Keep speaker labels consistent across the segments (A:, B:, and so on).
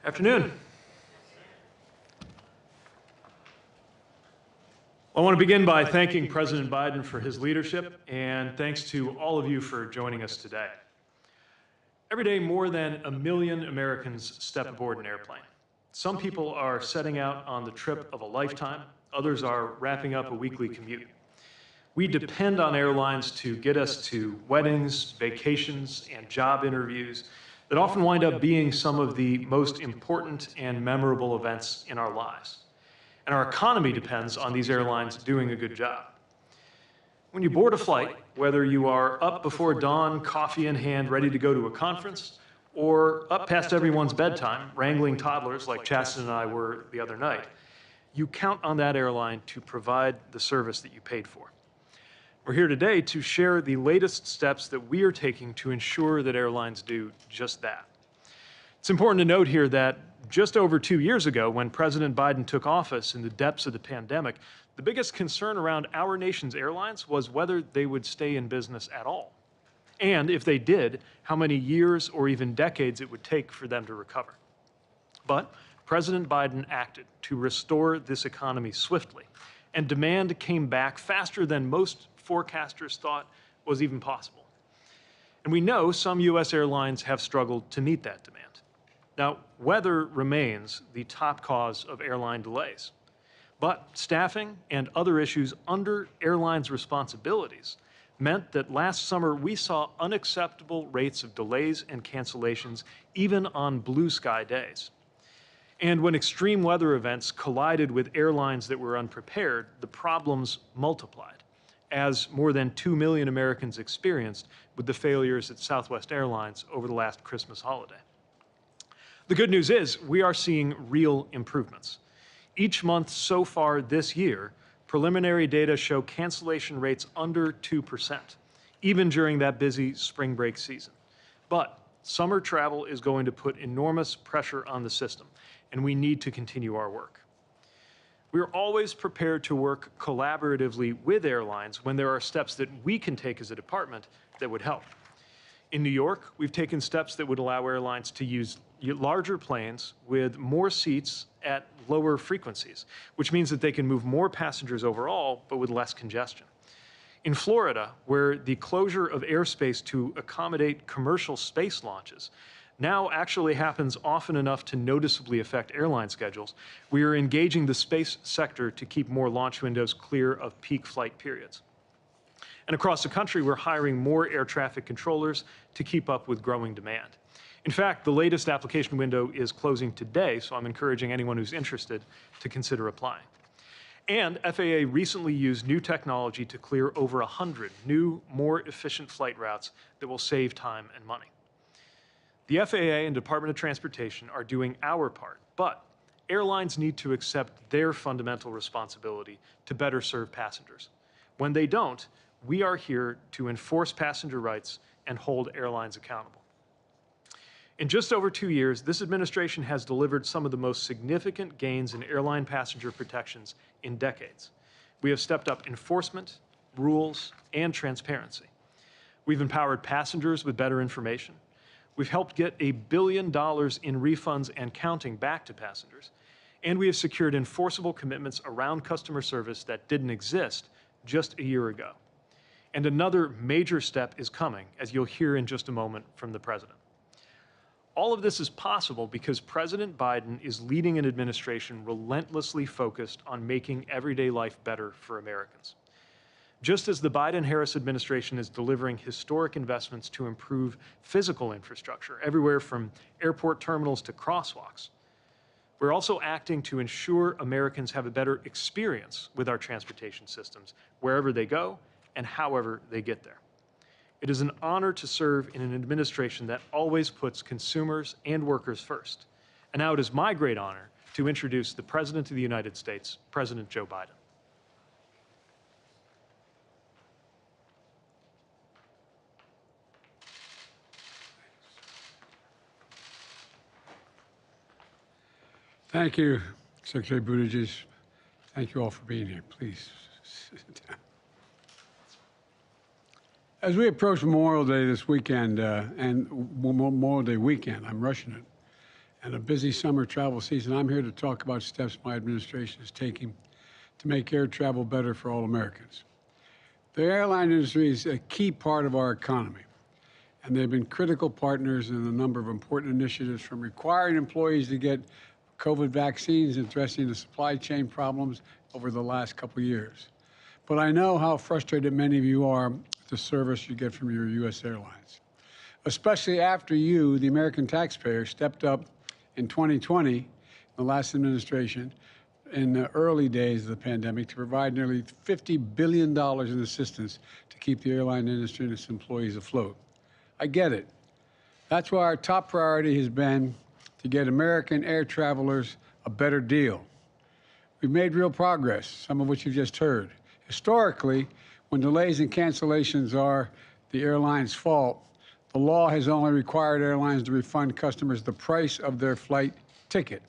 A: Afternoon. I want to begin by thanking President Biden for his leadership, and thanks to all of you for joining us today. Every day, more than 1 million Americans step aboard an airplane. Some people are setting out on the trip of a lifetime. Others are wrapping up a weekly commute. We depend on airlines to get us to weddings, vacations, and job interviews that often wind up being some of the most important and memorable events in our lives. And our economy depends on these airlines doing a good job. When you board a flight, whether you are up before dawn, coffee in hand, ready to go to a conference, or up past everyone's bedtime, wrangling toddlers like Chasten and I were the other night, you count on that airline to provide the service that you paid for. We're here today to share the latest steps that we are taking to ensure that airlines do just that. It's important to note here that just over 2 years ago, when President Biden took office in the depths of the pandemic, the biggest concern around our nation's airlines was whether they would stay in business at all. And if they did, how many years or even decades it would take for them to recover. But President Biden acted to restore this economy swiftly, and demand came back faster than most forecasters thought was even possible. And we know some U.S. airlines have struggled to meet that demand. Now, weather remains the top cause of airline delays, but staffing and other issues under airlines' responsibilities meant that last summer we saw unacceptable rates of delays and cancellations even on blue sky days. And when extreme weather events collided with airlines that were unprepared, the problems multiplied, as more than 2 million Americans experienced with the failures at Southwest Airlines over the last Christmas holiday. The good news is we are seeing real improvements. Each month so far this year, preliminary data show cancellation rates under 2%, even during that busy spring break season. But summer travel is going to put enormous pressure on the system, and we need to continue our work. We are always prepared to work collaboratively with airlines when there are steps that we can take as a department that would help. In New York, we've taken steps that would allow airlines to use larger planes with more seats at lower frequencies, which means that they can move more passengers overall, but with less congestion. In Florida, where the closure of airspace to accommodate commercial space launches now actually happens often enough to noticeably affect airline schedules, we are engaging the space sector to keep more launch windows clear of peak flight periods. And across the country, we're hiring more air traffic controllers to keep up with growing demand. In fact, the latest application window is closing today, so I'm encouraging anyone who's interested to consider applying. And FAA recently used new technology to clear over 100 new, more efficient flight routes that will save time and money. The FAA and Department of Transportation are doing our part, but airlines need to accept their fundamental responsibility to better serve passengers. When they don't, we are here to enforce passenger rights and hold airlines accountable. In just over 2 years, this administration has delivered some of the most significant gains in airline passenger protections in decades. We have stepped up enforcement, rules, and transparency. We've empowered passengers with better information. We've helped get $1 billion in refunds and counting back to passengers. And we have secured enforceable commitments around customer service that didn't exist just a year ago. And another major step is coming, as you'll hear in just a moment from the President. All of this is possible because President Biden is leading an administration relentlessly focused on making everyday life better for Americans. Just as the Biden-Harris administration is delivering historic investments to improve physical infrastructure, everywhere from airport terminals to crosswalks, we're also acting to ensure Americans have a better experience with our transportation systems, wherever they go and however they get there. It is an honor to serve in an administration that always puts consumers and workers first. And now it is my great honor to introduce the President of the United States, President Joe Biden.
B: Thank you, Secretary Buttigieg. Thank you all for being here. Please sit down. As we approach Memorial Day this weekend, and Memorial Day weekend, I'm rushing it, and a busy summer travel season, I'm here to talk about steps my administration is taking to make air travel better for all Americans. The airline industry is a key part of our economy, and they've been critical partners in a number of important initiatives, from requiring employees to get COVID vaccines and addressing the supply chain problems over the last couple of years. But I know how frustrated many of you are with the service you get from your U.S. airlines, especially after you, the American taxpayer, stepped up in 2020, the last administration, in the early days of the pandemic, to provide nearly $50 billion in assistance to keep the airline industry and its employees afloat. I get it. That's why our top priority has been to get American air travelers a better deal. We've made real progress, some of which you've just heard. Historically, when delays and cancellations are the airline's fault, the law has only required airlines to refund customers the price of their flight ticket,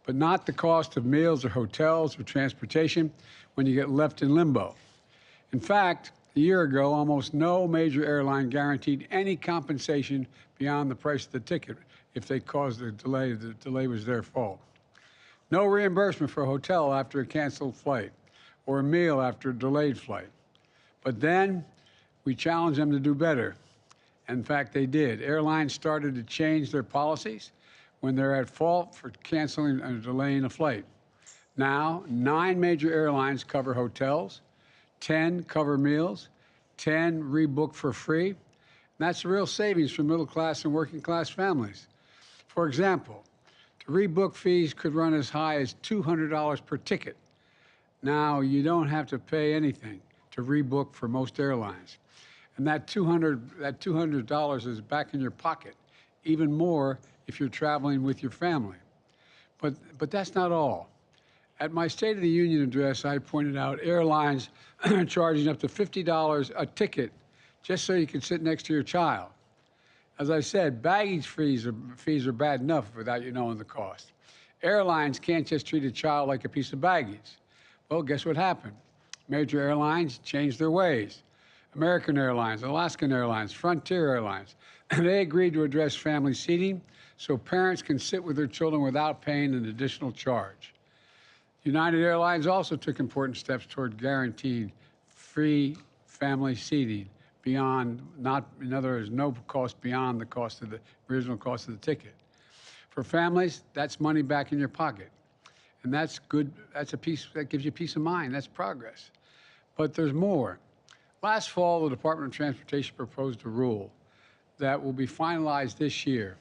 B: but not the cost of meals or hotels or transportation when you get left in limbo. In fact, a year ago, almost no major airline guaranteed any compensation beyond the price of the ticket if they caused the delay was their fault. No reimbursement for a hotel after a canceled flight or a meal after a delayed flight. But then we challenged them to do better. In fact, they did. Airlines started to change their policies when they're at fault for canceling or delaying a flight. Now, 9 major airlines cover hotels, 10 cover meals, 10 rebook for free. And that's a real savings for middle-class and working-class families. For example, to rebook fees could run as high as $200 per ticket. Now, you don't have to pay anything to rebook for most airlines. And that $200 is back in your pocket, even more if you're traveling with your family. But that's not all. At my State of the Union address, I pointed out airlines charging up to $50 a ticket just so you can sit next to your child. As I said, baggage fees are bad enough without you knowing the cost. Airlines can't just treat a child like a piece of baggage. Well, guess what happened? Major airlines changed their ways. American Airlines, Alaskan Airlines, Frontier Airlines, they agreed to address family seating so parents can sit with their children without paying an additional charge. United Airlines also took important steps toward guaranteeing free family seating beyond, in other words, no cost beyond the cost of the original cost of the ticket. For families, that's money back in your pocket. And that's good. That's a piece that gives you peace of mind. That's progress. But there's more. Last fall, the Department of Transportation proposed a rule that will be finalized this year.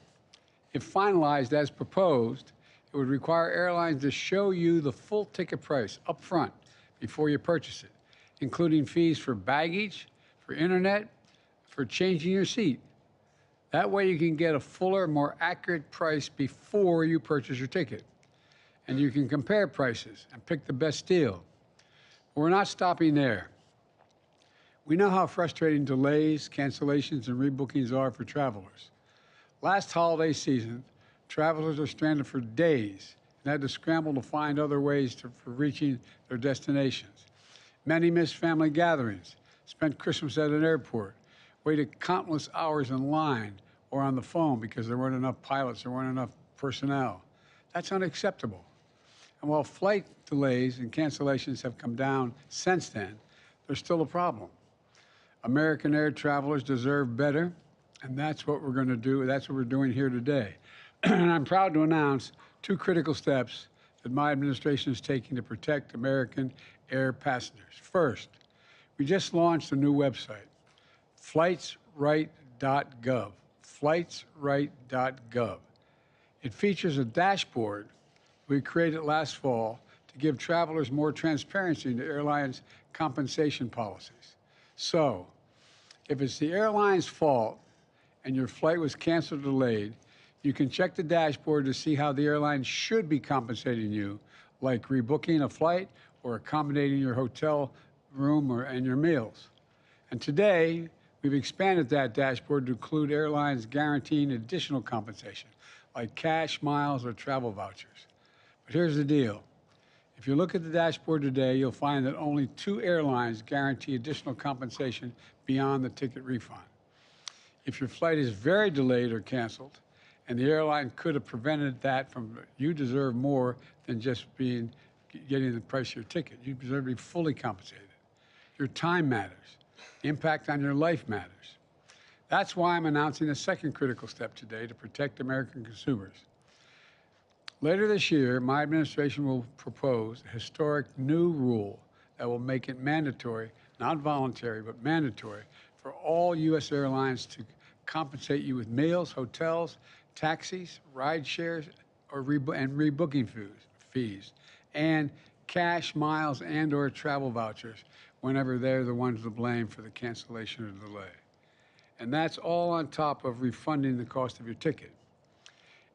B: If finalized as proposed, it would require airlines to show you the full ticket price up front before you purchase it, including fees for baggage, for internet, for changing your seat. That way you can get a fuller, more accurate price before you purchase your ticket. And you can compare prices and pick the best deal. But we're not stopping there. We know how frustrating delays, cancellations, and rebookings are for travelers. Last holiday season, travelers are stranded for days and had to scramble to find other ways for reaching their destinations. Many missed family gatherings, spent Christmas at an airport, waited countless hours in line or on the phone because there weren't enough pilots, there weren't enough personnel. That's unacceptable. And while flight delays and cancellations have come down since then, there's still a problem. American air travelers deserve better, and that's what we're going to do. That's what we're doing here today. And I'm proud to announce 2 critical steps that my administration is taking to protect American air passengers. First, we just launched a new website, flightsright.gov, flightsright.gov. It features a dashboard we created last fall to give travelers more transparency into airlines' compensation policies. So, if it's the airline's fault and your flight was canceled or delayed, you can check the dashboard to see how the airline should be compensating you, like rebooking a flight or accommodating your hotel room and your meals. And today, we've expanded that dashboard to include airlines guaranteeing additional compensation, like cash, miles, or travel vouchers. But here's the deal. If you look at the dashboard today, you'll find that only 2 airlines guarantee additional compensation beyond the ticket refund. If your flight is very delayed or canceled, And the airline could have prevented that from, you deserve more than just getting the price of your ticket. You deserve to be fully compensated. Your time matters. Impact on your life matters. That's why I'm announcing a second critical step today to protect American consumers. Later this year, my administration will propose a historic new rule that will make it mandatory, not voluntary, but mandatory, for all U.S. airlines to compensate you with meals, hotels, taxis, ride shares, and rebooking fees, and cash, miles, and/or travel vouchers whenever they're the ones to blame for the cancellation or delay. And that's all on top of refunding the cost of your ticket.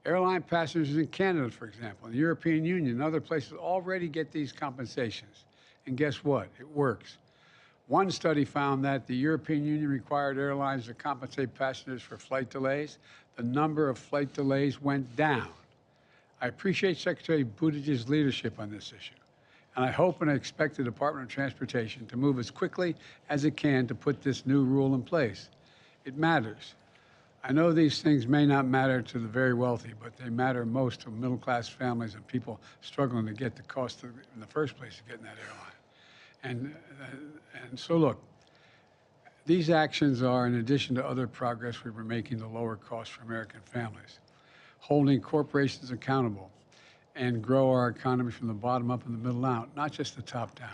B: Airline passengers in Canada, for example, the European Union, and other places already get these compensations. And guess what? It works. One study found that the European Union required airlines to compensate passengers for flight delays. The number of flight delays went down. I appreciate Secretary Buttigieg's leadership on this issue, and I hope and expect the Department of Transportation to move as quickly as it can to put this new rule in place. It matters. I know these things may not matter to the very wealthy, but they matter most to middle-class families and people struggling to get the cost in the first place of getting that airline. And so, look, these actions are in addition to other progress we were making to lower costs for American families, holding corporations accountable, and grow our economy from the bottom up and the middle out, not just the top down.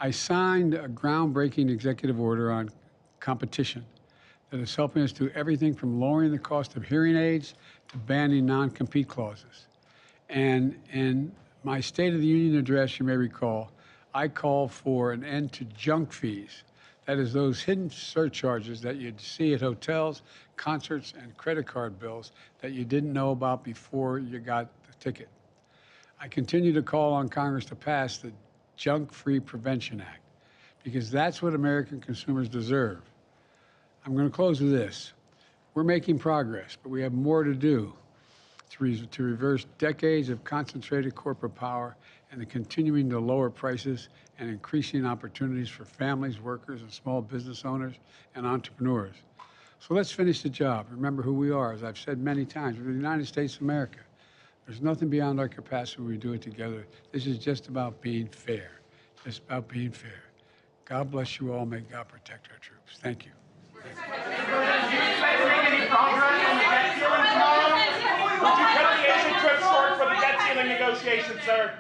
B: I signed a groundbreaking executive order on competition that is helping us do everything from lowering the cost of hearing aids to banning non-compete clauses. And in my State of the Union address, you may recall, I call for an end to junk fees. That is, those hidden surcharges that you'd see at hotels, concerts, and credit card bills that you didn't know about before you got the ticket. I continue to call on Congress to pass the Junk-Free Prevention Act, because that's what American consumers deserve. I'm going to close with this. We're making progress, but we have more to do to reverse decades of concentrated corporate power and the continuing to lower prices and increasing opportunities for families, workers, and small business owners and entrepreneurs. So let's finish the job. Remember who we are. As I've said many times, we're the United States of America. There's nothing beyond our capacity when we do it together. This is just about being fair. Just about being fair. God bless you all. May God protect our troops. Thank you.
C: Do you expect to make any progress on the debt ceiling tomorrow? Would you cut the Asian trip short for the debt ceiling negotiations, sir?